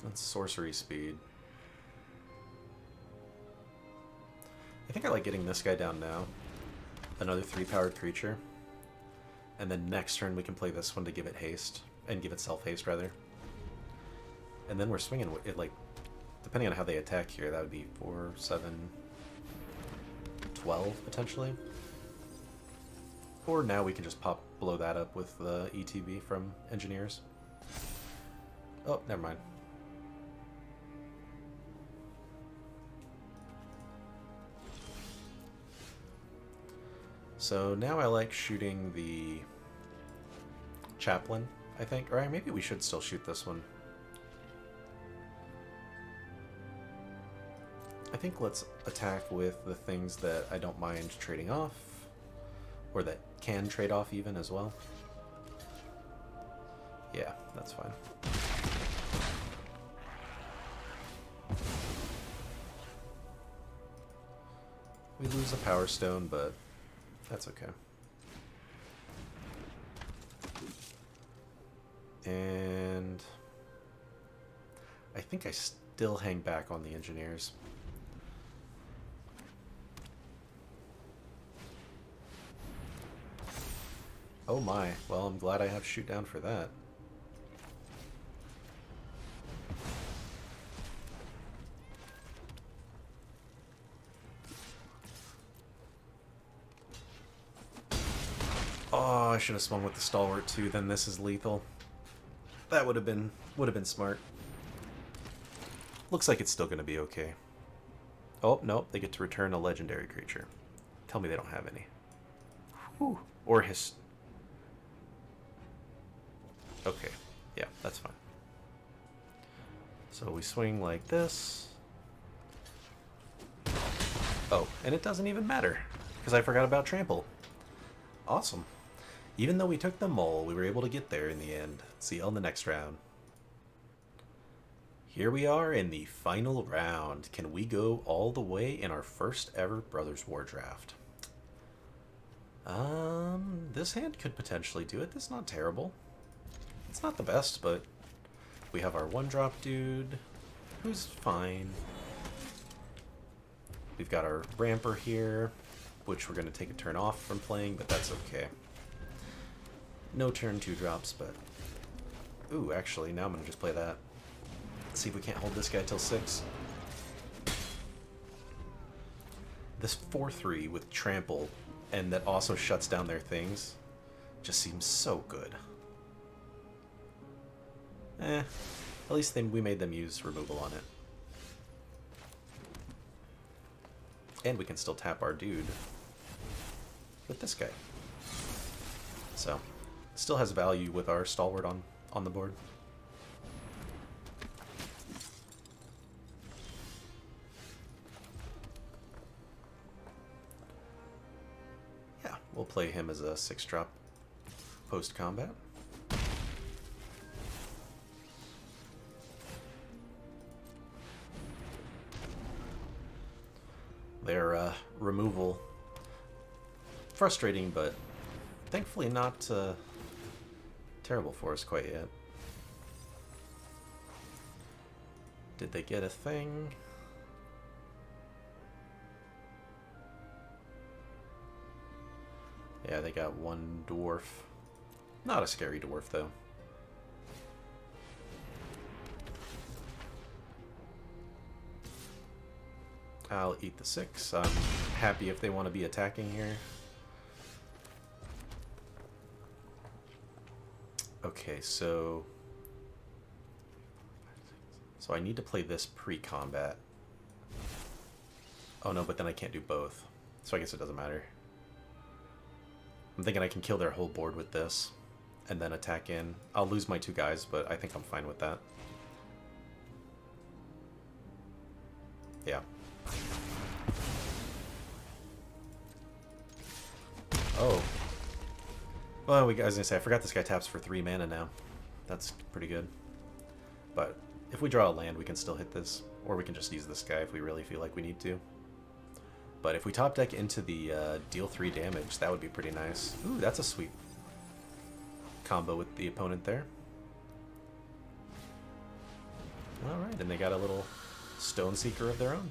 That's sorcery speed. I think I like getting this guy down now. Another 3-powered creature. And then next turn we can play this one to give it haste. And give it self-haste, rather. And then we're swinging it, like, depending on how they attack here, that would be 4, 7, 12, potentially. Or now we can just blow that up with the ETB from Engineers. Oh, never mind. So now I like shooting the Chaplain, I think. Or maybe we should still shoot this one. I think let's attack with the things that I don't mind trading off. Or that can trade off even as well. Yeah, that's fine. We lose a Power Stone, but that's okay. And I think I still hang back on the Engineers. Oh my, well, I'm glad I have shoot down for that. Oh, I should have swung with the Stalwart too, then this is lethal. That would have been smart. Looks like it's still gonna be okay. Oh, no, they get to return a legendary creature. Tell me they don't have any. Whew. Or his... Okay, yeah, that's fine. So we swing like this. Oh, and it doesn't even matter, because I forgot about Trample. Awesome. Even though we took the mole, we were able to get there in the end. See you on the next round. Here we are in the final round. Can we go all the way in our first ever Brothers War draft? This hand could potentially do it. This is not terrible. It's not the best, but we have our 1-drop dude, who's fine. We've got our Ramper here, which we're going to take a turn off from playing, but that's okay. No turn 2-drops, but... Ooh, actually, now I'm going to just play that. Let's see if we can't hold this guy till 6. This 4-3 with Trample, and that also shuts down their things, just seems so good. At least we made them use removal on it. And we can still tap our dude with this guy. So, it still has value with our Stalwart on the board. We'll play him as a 6-drop post-combat. Their removal, frustrating, but thankfully not terrible for us quite yet. Did they get a thing? Yeah, they got one dwarf. Not a scary dwarf, though. I'll eat the 6. I'm happy if they want to be attacking here. Okay, so I need to play this pre-combat. Oh no, but then I can't do both. So I guess it doesn't matter. I'm thinking I can kill their whole board with this and then attack in. I'll lose my 2 guys, but I think I'm fine with that. Yeah. Oh. Well, I was gonna say, I forgot this guy taps for 3 mana now. That's pretty good. But if we draw a land, we can still hit this. Or we can just use this guy if we really feel like we need to. But if we top deck into the deal 3 damage, that would be pretty nice. Ooh, that's a sweet combo with the opponent there. Alright, and they got a little Stone Seeker of their own.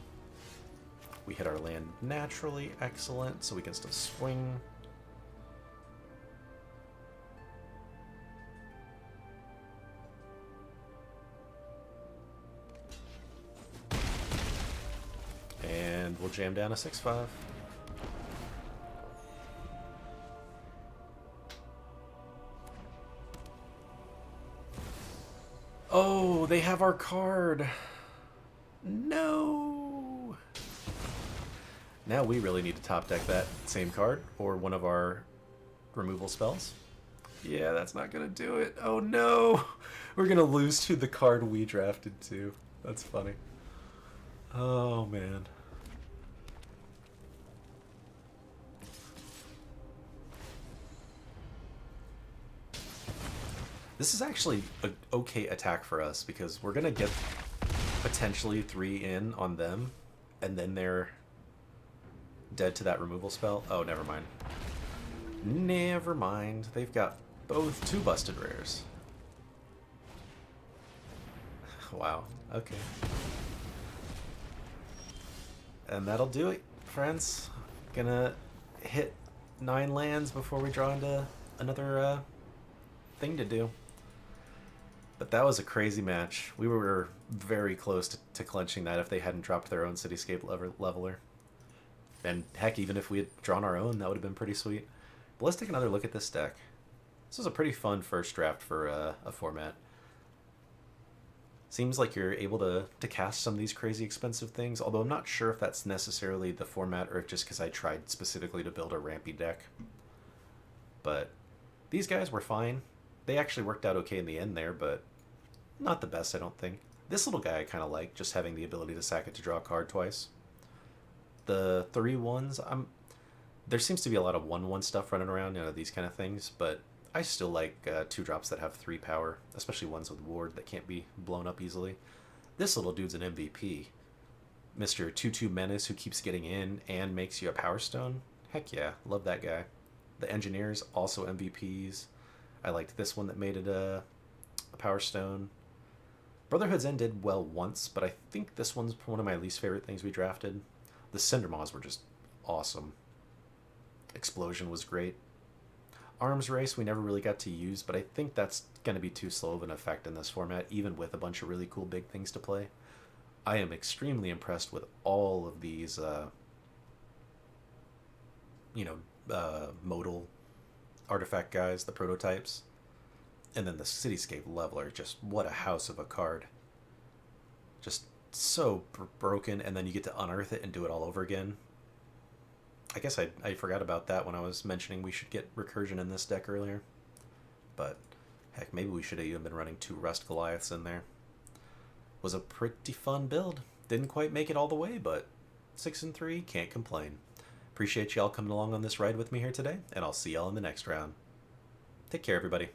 We hit our land naturally, excellent, so we can still swing. And we'll jam down a 6/5. Oh, they have our card. No. Now we really need to top deck that same card or one of our removal spells. Yeah, that's not gonna do it. Oh no. We're gonna lose to the card we drafted to. That's funny. Oh man. This is actually an okay attack for us because we're gonna get potentially 3 in on them, and then they're dead to that removal spell. Oh, never mind. Never mind. They've got both 2 busted rares. Wow. Okay. And that'll do it, friends. Gonna hit 9 lands before we draw into another thing to do. But that was a crazy match. We were very close to clenching that if they hadn't dropped their own Cityscape leveler. And heck, even if we had drawn our own, that would have been pretty sweet. But let's take another look at this deck. This was a pretty fun first draft for a format. Seems like you're able to cast some of these crazy expensive things, although I'm not sure if that's necessarily the format or if just because I tried specifically to build a rampy deck. But these guys were fine. They actually worked out okay in the end there, but not the best, I don't think. This little guy I kind of like, just having the ability to sack it to draw a card twice. The 3/1s, there seems to be a lot of 1/1 stuff running around, these kind of things, but I still like 2-drops that have 3 power, especially ones with ward that can't be blown up easily. This little dude's an MVP. Mr. 2/2 Menace who keeps getting in and makes you a Power Stone. Heck yeah, love that guy. The Engineers, also MVPs. I liked this one that made it a Power Stone. Brotherhood's End did well once, but I think this one's one of my least favorite things we drafted. The Cindermaws were just awesome. Explosion was great. Arms Race we never really got to use, but I think that's going to be too slow of an effect in this format, even with a bunch of really cool big things to play. I am extremely impressed with all of these, modal artifact guys, the prototypes. And then the Cityscape Leveler, just what a house of a card. Just so broken, and then you get to unearth it and do it all over again. I guess I forgot about that when I was mentioning we should get Recursion in this deck earlier. But heck, maybe we should have even been running 2 Rust Goliaths in there. Was a pretty fun build. Didn't quite make it all the way, but 6-3, can't complain. Appreciate y'all coming along on this ride with me here today, and I'll see y'all in the next round. Take care, everybody.